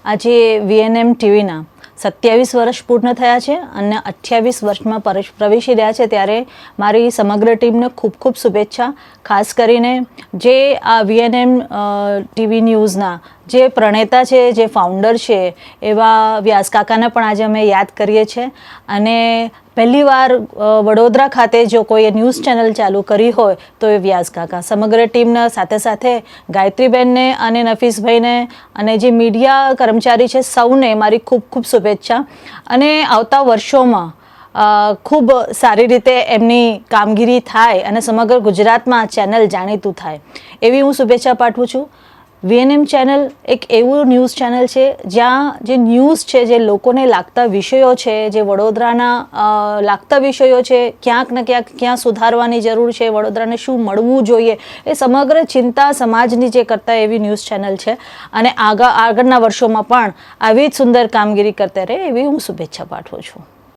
આજે VNM ટીવીના 27 વર્ષ પૂર્ણ થયા છે અને 28 વર્ષમાં પ્રવેશી રહ્યા છે, ત્યારે મારી સમગ્ર ટીમને ખૂબ ખૂબ શુભેચ્છા. ખાસ કરીને જે આ VNM ટીવી ન્યૂઝના જે પ્રણેતા છે, જે ફાઉન્ડર છે, એવા વ્યાસ કાકાને પણ આજે અમે યાદ કરીએ છીએ. અને પહેલીવાર વડોદરા ખાતે જો કોઈ ન્યૂઝ ચેનલ ચાલુ કરી હોય તો એ વ્યાસ કાકા. સમગ્ર ટીમના સાથે સાથે ગાયત્રીબેનને અને નફીસભાઈને અને જે મીડિયા કર્મચારી છે સૌને મારી ખૂબ ખૂબ શુભેચ્છા. અને આવતા વર્ષોમાં ખૂબ સારી રીતે એમની કામગીરી થાય અને સમગ્ર ગુજરાતમાં ચેનલ જાણીતું થાય એવી હું શુભેચ્છા પાઠવું છું. VNM ચેનલ એક એવું ન્યૂઝ ચેનલ છે જ્યાં જે ન્યૂઝ છે, જે લોકોને લાગતા વિષયો છે, જે વડોદરાના લાગતા વિષયો છે, ક્યાંક ને ક્યાંક ક્યાં સુધારવાની જરૂર છે, વડોદરાને શું મળવું જોઈએ, એ સમગ્ર ચિંતા સમાજની જે કરતા એવી ન્યૂઝ ચેનલ છે. અને આગળના વર્ષોમાં પણ આવી જ સુંદર કામગીરી કરતા રહે એવી હું શુભેચ્છા પાઠવું છું.